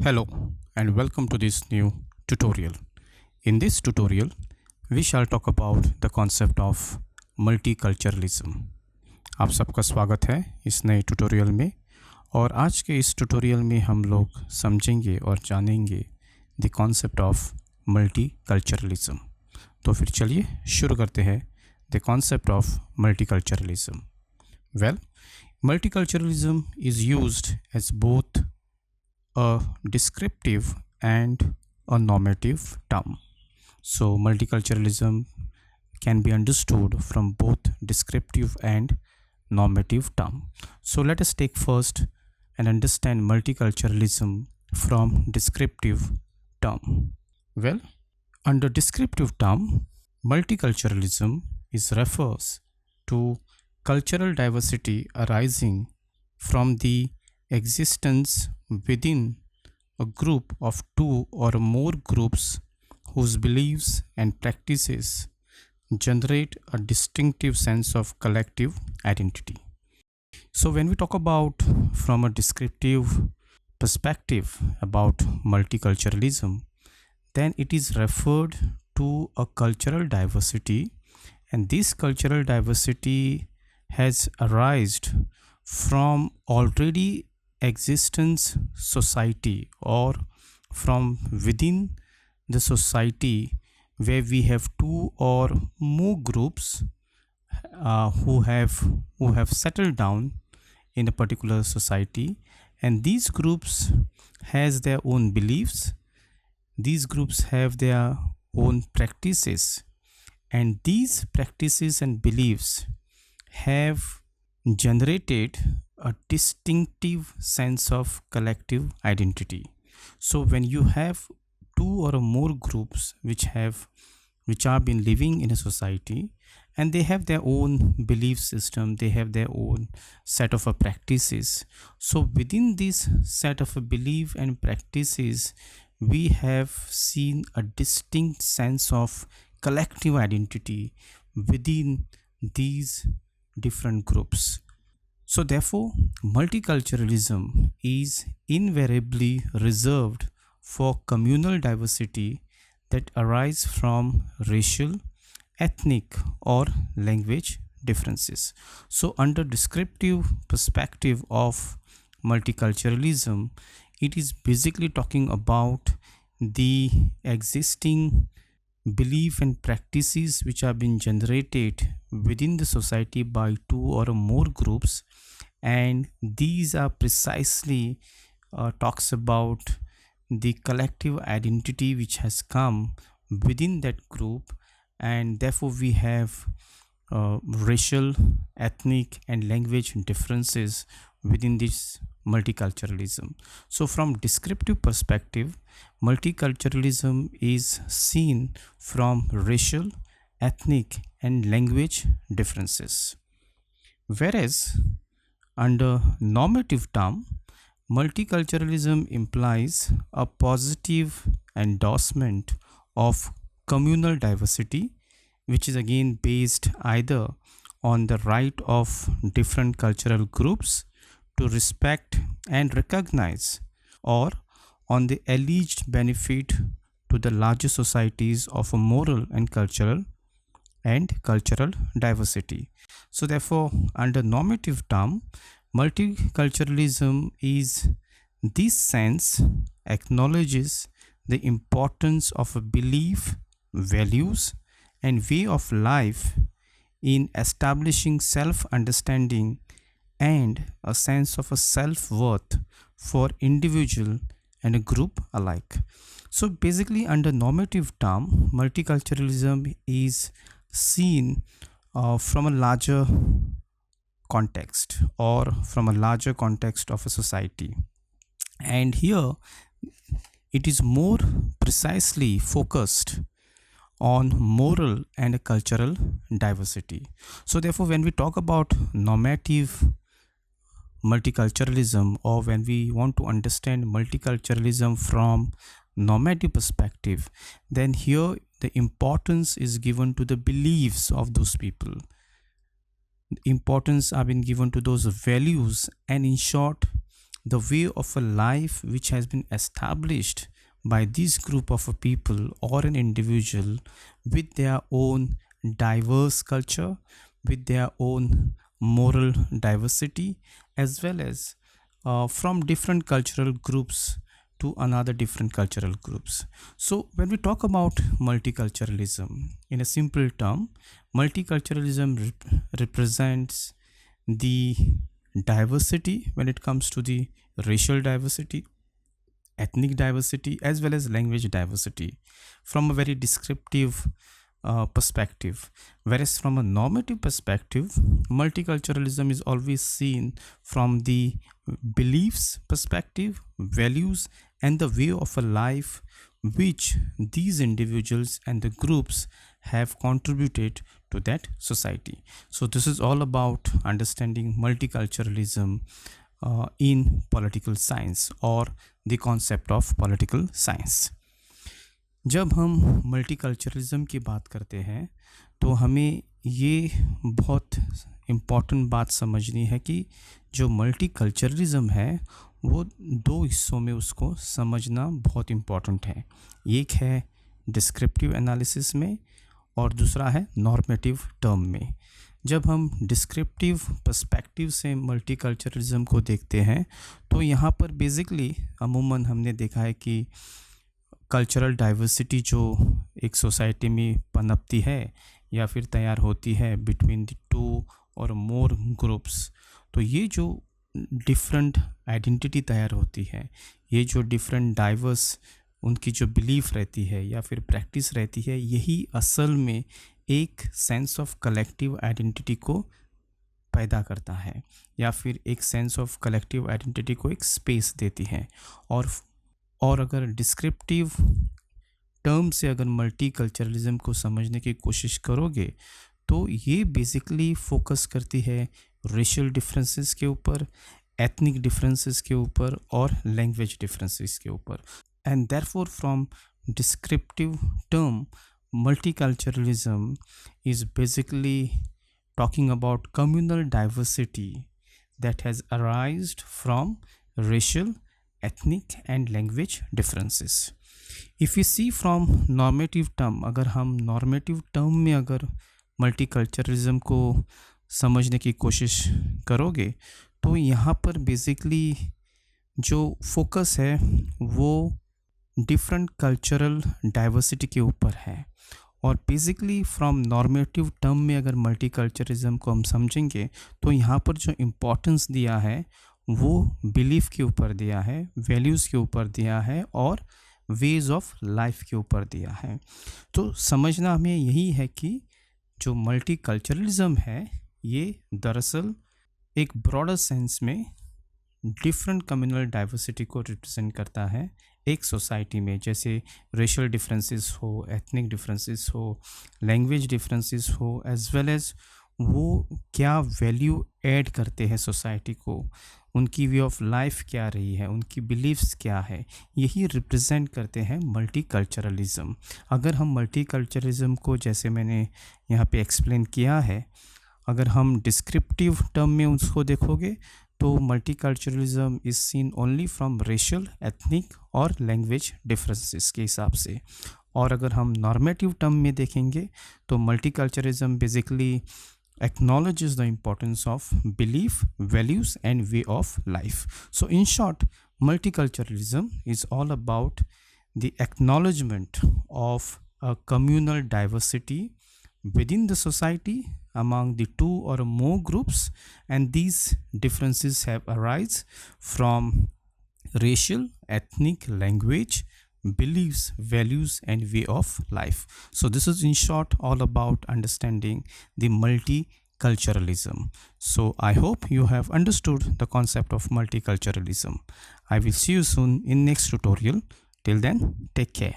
Hello and welcome to this new tutorial. In this tutorial, we shall talk about the concept of multiculturalism. आप सबका स्वागत है इस नए ट्यूटोरियल में और आज के इस ट्यूटोरियल में हम लोग समझेंगे और जानेंगे द कॉन्सेप्ट ऑफ मल्टीकल्चरलिज्म। तो फिर चलिए शुरू करते हैं the concept of multiculturalism. Well, multiculturalism is used as both a descriptive and a normative term. So multiculturalism can be understood from both descriptive and normative term. So let us take first and understand multiculturalism from descriptive term. Well, under descriptive term, multiculturalism refers to cultural diversity arising from the existence within a group of two or more groups whose beliefs and practices generate a distinctive sense of collective identity. So when we talk about from a descriptive perspective about multiculturalism, then it is referred to a cultural diversity, and this cultural diversity has arisen from already existence society or from within the society where we have two or more groups who have settled down in a particular society, and these groups has their own beliefs, these groups have their own practices, and these practices and beliefs have generated a distinctive sense of collective identity. So when you have two or more groups which are been living in a society, and they have their own belief system, they have their own set of practices. So within this set of belief and practices, we have seen a distinct sense of collective identity within these different groups. So therefore, multiculturalism is invariably reserved for communal diversity that arise from racial, ethnic or language differences. So under descriptive perspective of multiculturalism, it is basically talking about the existing belief and practices which have been generated within the society by two or more groups, and these are precisely talks about the collective identity which has come within that group, and therefore we have racial, ethnic and language differences within this multiculturalism. So from descriptive perspective, multiculturalism is seen from racial, ethnic and language differences, whereas under normative term, multiculturalism implies a positive endorsement of communal diversity, which is again based either on the right of different cultural groups to respect and recognize, or on the alleged benefit to the larger societies of a moral and cultural diversity. So therefore, under normative term, multiculturalism is this sense acknowledges the importance of a belief, values and way of life in establishing self-understanding and a sense of a self-worth for individual and a group alike. So basically under normative term, multiculturalism is seen from a larger context or from a larger context of a society, and here it is more precisely focused on moral and cultural diversity. So therefore when we talk about normative multiculturalism, or when we want to understand multiculturalism from normative perspective, then here the importance is given to the beliefs of those people, importance have been given to those values, and in short the way of a life which has been established by this group of a people or an individual with their own diverse culture, with their own moral diversity, as well as from different cultural groups to another different cultural groups. So when we talk about multiculturalism, in a simple term, multiculturalism represents the diversity when it comes to the racial diversity, ethnic diversity, as well as language diversity from a very descriptive perspective. Whereas from a normative perspective, multiculturalism is always seen from the beliefs perspective, values, and the way of a life which these individuals and the groups have contributed to that society. So this is all about understanding multiculturalism in political science or the concept of political science. जब हम multiculturalism की बात करते हैं तो हमें ये बहुत इम्पॉर्टेंट बात समझनी है कि जो मल्टीकल्चरलिज्म है वो दो हिस्सों में उसको समझना बहुत इम्पॉर्टेंट है. एक है डिस्क्रिप्टिव एनालिसिस में और दूसरा है नॉर्मेटिव टर्म में. जब हम डिस्क्रिप्टिव पर्सपेक्टिव से मल्टीकल्चरलिज्म को देखते हैं तो यहाँ पर बेसिकली अमूमन हमने देखा है कि कल्चरल डाइवर्सिटी जो एक सोसाइटी में पनपती है या फिर तैयार होती है बिटवीन द टू और मोर ग्रुप्स, तो ये जो डिफरेंट आइडेंटिटी तैयार होती है, ये जो डिफरेंट डाइवर्स उनकी जो बिलीफ रहती है या फिर प्रैक्टिस रहती है, यही असल में एक सेंस ऑफ कलेक्टिव आइडेंटिटी को पैदा करता है या फिर एक सेंस ऑफ कलेक्टिव आइडेंटिटी को एक स्पेस देती है. और अगर डिस्क्रिप्टिव टर्म से अगर मल्टीकल्चरलिज्म को समझने की कोशिश करोगे तो ये बेसिकली फोकस करती है रेशियल डिफरेंसेस के ऊपर, एथनिक डिफरेंसेस के ऊपर और लैंग्वेज डिफरेंसेस के ऊपर. And therefore from descriptive term, multiculturalism is basically talking about communal diversity that has arisen from racial, ethnic and language differences. If we see from normative term, अगर हम normative term में अगर multiculturalism को समझने की कोशिश करोगे तो यहाँ पर बेसिकली जो फोकस है वो डिफरेंट कल्चरल डाइवर्सिटी के ऊपर है. और बेसिकली फ्रॉम नॉर्मेटिव टर्म में अगर मल्टीकल्चरलिज्म को हम समझेंगे तो यहाँ पर जो इम्पोर्टेंस दिया है वो बिलीफ के ऊपर दिया है, वैल्यूज़ के ऊपर दिया है और वेज ऑफ लाइफ के ऊपर दिया है. तो समझना हमें यही है कि जो मल्टीकल्चरलिज्म है ये दरअसल एक ब्रॉडर सेंस में डिफरेंट कम्युनल डाइवर्सिटी को रिप्रेजेंट करता है एक सोसाइटी में. जैसे रेशियल डिफरेंसेस हो, एथनिक डिफरेंसेस हो, लैंग्वेज डिफरेंसेस हो, एज वेल एज वो क्या वैल्यू ऐड करते हैं सोसाइटी को, उनकी वे ऑफ लाइफ क्या रही है, उनकी बिलीफ्स क्या है, यही रिप्रेजेंट करते हैं मल्टीकल्चरलिज्म. अगर हम मल्टीकल्चरलिज्म को जैसे मैंने यहाँ पे एक्सप्लेन किया है, अगर हम डिस्क्रिप्टिव टर्म में उसको देखोगे तो multiculturalism is seen only from racial, ethnic और लैंग्वेज डिफरेंसेस के हिसाब से. और अगर हम नॉर्मेटिव टर्म में देखेंगे तो multiculturalism basically acknowledges the importance of belief, values and way of life. So in short, multiculturalism is all about the acknowledgement of a communal diversity within the society among the two or more groups, and these differences have arisen from racial, ethnic, language, beliefs, values and way of life. So this is in short all about understanding the multiculturalism. So I hope you have understood the concept of multiculturalism. I will see you soon in next tutorial. Till then, take care.